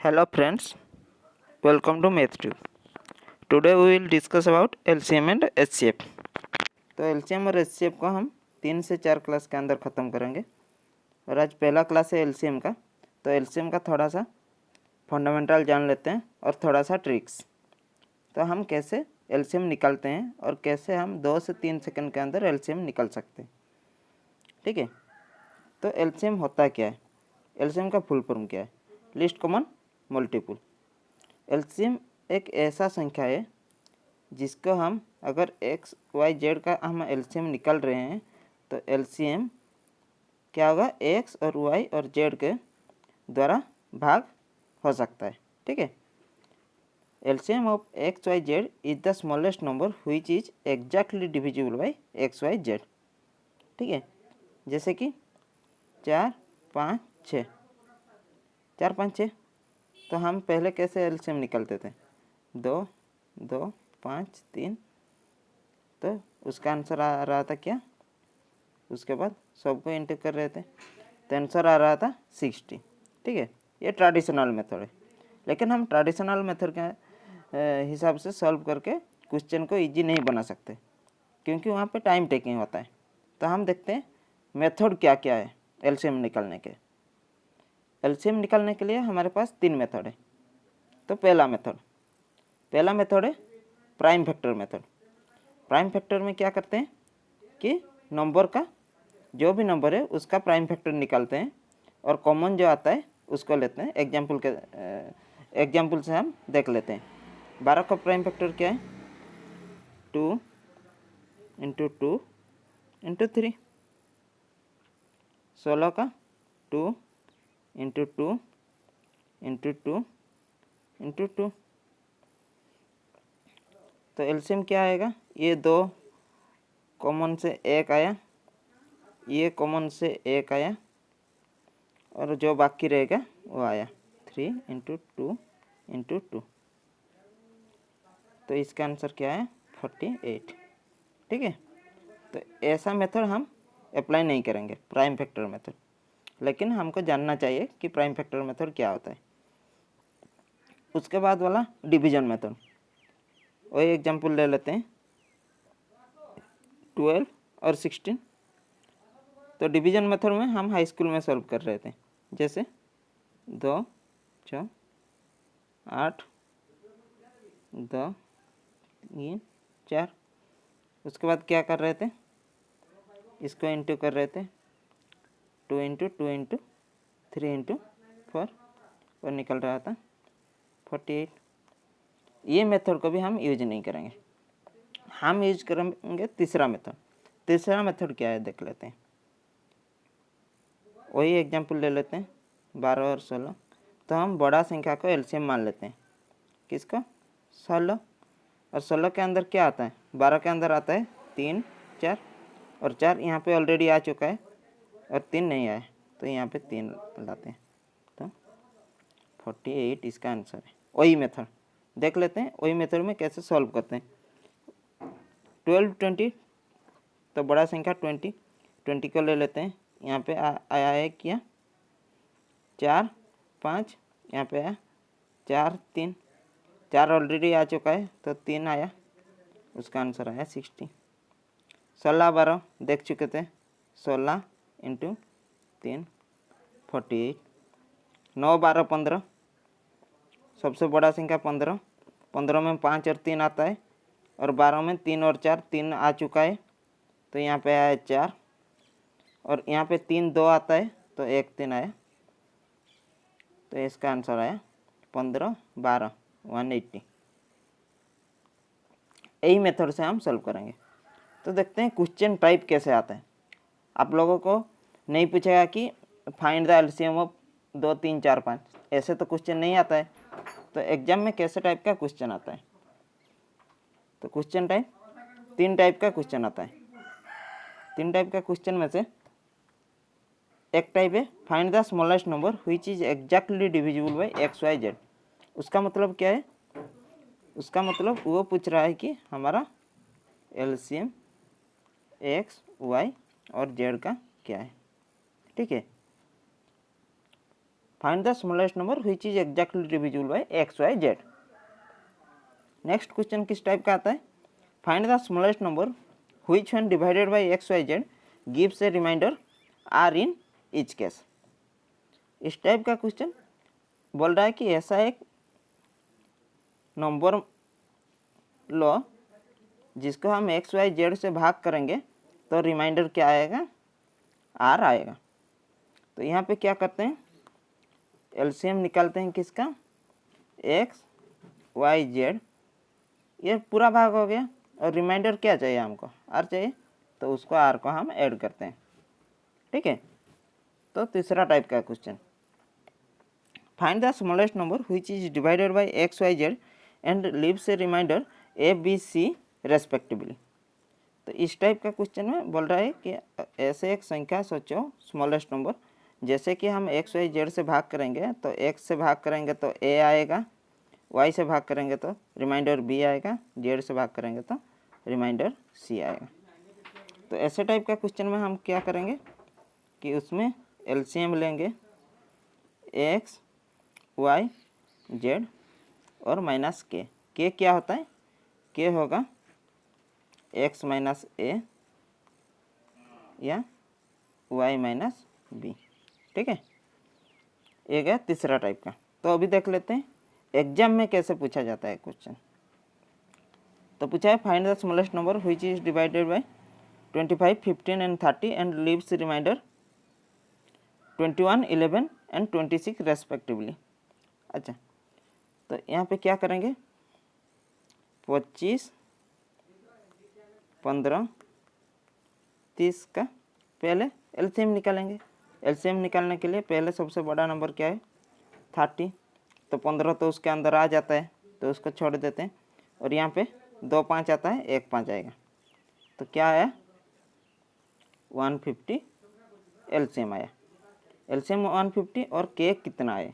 Hello friends, welcome to MathTube. Today we will discuss about LCM and HCF. तो LCM और HCF को हम 3 से 4 क्लास के अंदर ख़त्म करेंगे और आज पहला क्लास है LCM का। तो LCM का थोड़ा सा फंडामेंटल जान लेते हैं और थोड़ा सा ट्रिक्स। तो हम कैसे LCM निकालते हैं और कैसे हम 2 से 3 सेकंड के अंदर LCM निकाल सकते हैं। ठीक है, तो LCM होता क्या है, LCM का फुल फॉर्म क्या है? List common multiple. LCM एक ऐसा संख्या है जिसको हम अगर एक्स वाई जेड का हम LCM निकाल रहे हैं तो LCM क्या होगा, एक्स और वाई और जेड के द्वारा भाग हो सकता है। ठीक है, LCM of X Y Z is the smallest number which is exactly divisible by X Y Z. ठीक है, जैसे कि 4 5 6, 4 5 6, तो हम पहले कैसे LCM निकालते थे? 2 2 5 3, तो उसका आंसर आ रहा था क्या? उसके बाद सबको इंटू कर रहे थे तो आंसर आ रहा था 60। ठीक है, ये ट्रेडिशनल मेथड है, लेकिन हम ट्रेडिशनल मेथड के हिसाब से सॉल्व करके क्वेश्चन को इजी नहीं बना सकते क्योंकि वहाँ पे टाइम टेकिंग होता है। तो हम देखते हैं मेथड क्या क्या है LCM निकालने के। LCM निकालने के लिए हमारे पास 3 मेथड है। तो पहला मेथड है prime factor method. Prime factor में क्या करते हैं कि नंबर का जो भी नंबर है उसका प्राइम फैक्टर निकालते हैं और कॉमन जो आता है उसको लेते हैं। एग्जाम्पल से हम देख लेते हैं। 12 का प्राइम फैक्टर क्या है? 2 इंटू 2 इंटू 3। 16 का 2 इंटू 2 इंटू 2 इंटू 2। तो LCM क्या आएगा? ये 2 कॉमन से 1 आया, ये कॉमन से 1 आया और जो बाकी रहेगा वो आया 3 इंटू 2 इंटू 2। तो इसका आंसर क्या है? 48। ठीक है, तो ऐसा मेथड हम अप्लाई नहीं करेंगे प्राइम फैक्टर मेथड, लेकिन हमको जानना चाहिए कि प्राइम फैक्टर मेथड क्या होता है। उसके बाद वाला डिवीजन मेथड, वही एग्जांपल ले लेते हैं 12 और 16। तो डिवीजन मेथड में हम हाई स्कूल में सॉल्व कर रहे थे, जैसे 2 4 8 2 3 4। उसके बाद क्या कर रहे थे? इसको इंटू कर रहे थे 2 इंटू 2 इंटू 3 इंटू 4 और निकल रहा था 48। ये मेथड को भी हम यूज नहीं करेंगे, हम यूज करेंगे तीसरा मेथड। तीसरा मेथड क्या है देख लेते हैं। वही एग्जांपल ले लेते हैं 12 और 16। तो हम बड़ा संख्या को LCM मान लेते हैं। किसको? 16। और 16 के अंदर क्या आता है? 12 के अंदर आता है 3 4, और 4 यहाँ पे ऑलरेडी आ चुका है और 3 नहीं आया, तो यहाँ पे 3 लाते हैं। तो 48 इसका आंसर है। वही मेथड देख लेते हैं, वही मेथड में कैसे सॉल्व करते हैं। 12 20, तो बड़ा संख्या 20 को ले लेते हैं। यहाँ पे आया है क्या? 4 5, यहाँ पे आया 4 3, 4 ऑलरेडी आ चुका है तो 3 आया, उसका आंसर आया 60। 16 12 देख चुके थे, 16 इंटू 3 48। 9 12 15, सबसे बड़ा संख्या 15। 15 में 5 और 3 आता है और 12 में 3 और 4, 3 आ चुका है तो यहाँ पे आया 4, और यहाँ पे 3 2 आता है तो 1 3 आया, तो इसका आंसर आया 15 12 180। यही मेथड से हम सॉल्व करेंगे। तो देखते हैं क्वेश्चन टाइप कैसे आता है। आप लोगों को नहीं पूछेगा कि फाइंड द LCM ऑफ 2 3 4 5, ऐसे तो क्वेश्चन नहीं आता है। तो एग्जाम में कैसे टाइप का क्वेश्चन आता है? तो क्वेश्चन टाइप 3 टाइप का क्वेश्चन आता है। 3 टाइप का क्वेश्चन में से एक टाइप है find the smallest number which is exactly divisible by X Y Z. उसका मतलब क्या है? उसका मतलब वो पूछ रहा है कि हमारा LCM एक्स वाई और जेड का क्या है। ठीक है, find the smallest number which is exactly divisible by X Y Z. Next question किस टाइप का आता है, find the smallest number which when divided by X Y Z gives a remainder R in each case. इस type का question बोल रहा है कि ऐसा एक नंबर लो जिसको हम एक्स वाई जेड से भाग करेंगे तो रिमाइंडर क्या आएगा, आर आएगा। तो यहाँ पे क्या करते हैं, एलसीएम निकालते हैं किसका, एक्स वाई जेड, ये पूरा भाग हो गया और रिमाइंडर क्या चाहिए हमको, आर चाहिए, तो उसको आर को हम ऐड करते हैं। ठीक है। तो तीसरा टाइप का question, find the smallest number which is divided by X Y Z and leaves a remainder A B C respectively. तो इस टाइप का क्वेश्चन में बोल रहा है कि ऐसे एक संख्या सोचो स्मॉलेस्ट नंबर, जैसे कि हम एक्स वाई जेड से भाग करेंगे तो एक्स से भाग करेंगे तो ए आएगा, वाई से भाग करेंगे तो रिमाइंडर बी आएगा, जेड से भाग करेंगे तो रिमाइंडर सी आएगा। तो ऐसे टाइप का क्वेश्चन में हम क्या करेंगे कि उसमें एलसीएम लेंगे एक्स वाई जेड और माइनस के क्या होता है, के होगा एक्स माइनस ए या वाई माइनस बी। ठीक है, ये गया तीसरा टाइप का। तो अभी देख लेते हैं एग्जाम में कैसे पूछा जाता है क्वेश्चन। तो पूछा है find the smallest number which is divided by 25, 15 and 30 and leaves remainder 21, 11 and 26 respectively. अच्छा, तो यहाँ पे क्या करेंगे, 25, 15, 30 का पहले एलसीएम निकालेंगे। एलसीएम निकालने के लिए पहले सबसे बड़ा नंबर क्या है, 30, तो 15 तो उसके अंदर आ जाता है तो उसको छोड़ देते हैं, और यहाँ पे 2 5 आता है, 1 5 आएगा, तो क्या आया 150 एलसीएम आया। एलसीएम 150 और के कितना आया,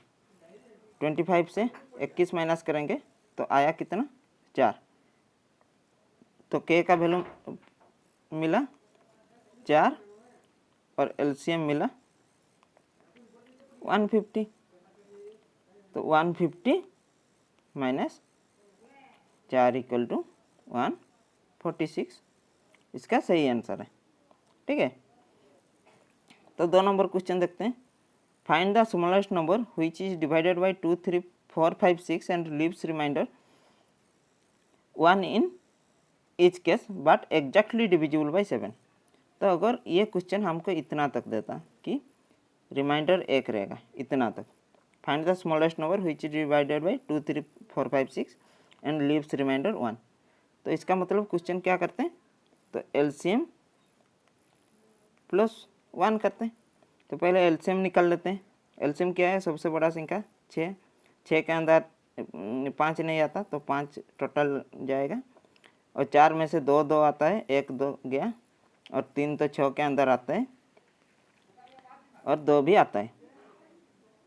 25 से 21 माइनस करेंगे तो आया कितना 4, तो के का वैल्यू मिला 4 और एलसीएम मिला 150, तो 150 माइनस 4 इक्वल टू 146 इसका सही आंसर है। ठीक है, तो 2 नंबर क्वेश्चन देखते हैं, find the smallest number which is divided by 2, 3, 4, 5, 6 and leaves remainder 1 in each case but exactly divisible by 7। तो अगर ये क्वेश्चन हमको इतना तक देता कि रिमाइंडर 1 रहेगा, इतना तक, find the smallest number which is divided by 2, 3, 4, 5, 6 and leaves remainder 1, तो इसका मतलब क्वेश्चन क्या करते हैं, तो एलसीएम प्लस 1 करते हैं। तो पहले एलसीएम निकाल लेते हैं। एलसीएम क्या है, सबसे बड़ा संख्या 6, 6 के अंदर 5 नहीं आता तो 5 टोटल जाएगा, और 4 में से 2 2 आता है, 1 2 गया, और 3 तो 6 के अंदर आता है और 2 भी आता है,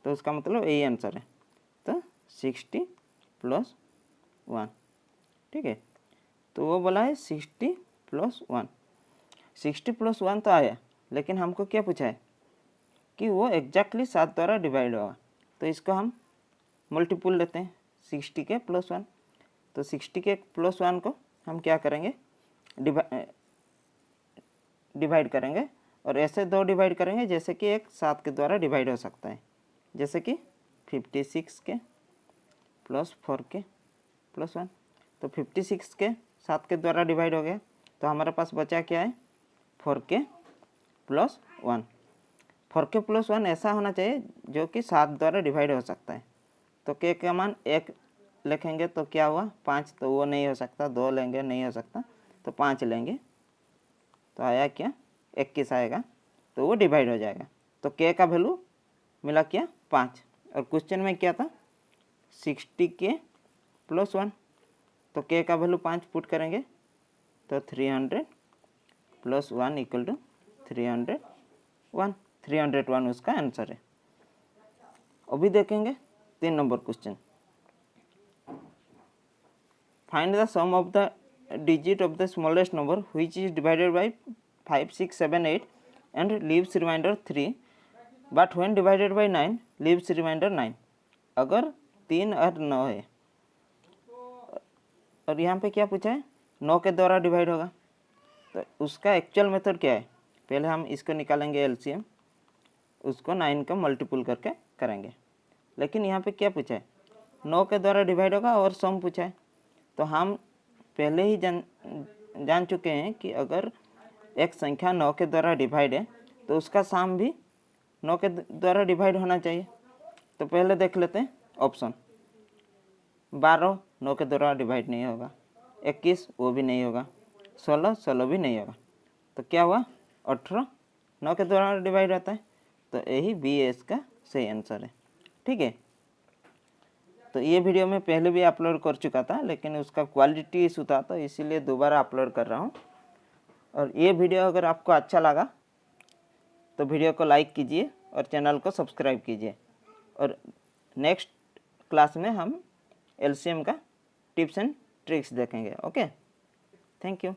तो उसका मतलब यही आंसर है, तो 60 प्लस 1। ठीक है, तो वो बोला है 60 प्लस 1, 60 प्लस 1 तो आया, लेकिन हमको क्या पूछा है कि वो एग्जैक्टली 7 द्वारा डिवाइड होगा, तो इसको हम मल्टीपुल लेते हैं 60 के प्लस 1, तो 60 के प्लस 1 को हम क्या करेंगे, डिवाइड करेंगे, और ऐसे 2 डिवाइड करेंगे जैसे कि एक 7 के द्वारा डिवाइड हो सकता है, जैसे कि 56 के प्लस 4 के प्लस 1, तो 56 के 7 के द्वारा डिवाइड हो गया, तो हमारे पास बचा क्या है 4 के प्लस 1। 4 के प्लस 1 ऐसा होना चाहिए जो कि 7 द्वारा डिवाइड हो सकता है, तो के का मान 1 लिखेंगे तो क्या हुआ 5, तो वो नहीं हो सकता, 2 लेंगे नहीं हो सकता, तो 5 लेंगे तो आया क्या 21 आएगा, तो वो डिवाइड हो जाएगा। तो के का वैल्यू मिला क्या 5, और क्वेश्चन में क्या था 60 के प्लस 1, तो के का वैल्यू 5 पुट करेंगे तो 300 प्लस 1 इक्वल टू 301, 301 उसका आंसर है। अभी देखेंगे 3 number question, find the sum of the digit of the smallest number which is divided by 5, 6, 7, 8 and leaves remainder 3 but when divided by 9 leaves remainder 9। अगर 3 और 9 है और यहाँ पे क्या पूछा है, 9 के द्वारा डिवाइड होगा, तो उसका एक्चुअल मेथड क्या है, पहले हम इसको निकालेंगे एलसीएम, उसको 9 का मल्टीपल करके करेंगे। लेकिन यहाँ पे क्या पूछा है, 9 के द्वारा डिवाइड होगा और सम पूछा है। तो हम पहले ही जान चुके हैं कि अगर एक संख्या 9 के द्वारा डिवाइड है तो उसका सम भी 9 के द्वारा डिवाइड होना चाहिए। तो पहले देख लेते हैं ऑप्शन। 12 9 के द्वारा डिवाइड नहीं होगा, 21 वो भी नहीं होगा, 16 भी नहीं होगा। तो क्या हुआ, 18 9 के द्वारा डिवाइड होता है। तो यही बी इसका सही आंसर है। ठीक है, तो ये वीडियो मैं पहले भी अपलोड कर चुका था, लेकिन उसका क्वालिटी इशू था, तो इसीलिए दोबारा अपलोड कर रहा हूँ। और ये वीडियो अगर आपको अच्छा लगा तो वीडियो को लाइक कीजिए और चैनल को सब्सक्राइब कीजिए। और नेक्स्ट क्लास में हम एलसीएम का टिप्स एंड ट्रिक्स देखेंगे। Okay, thank you.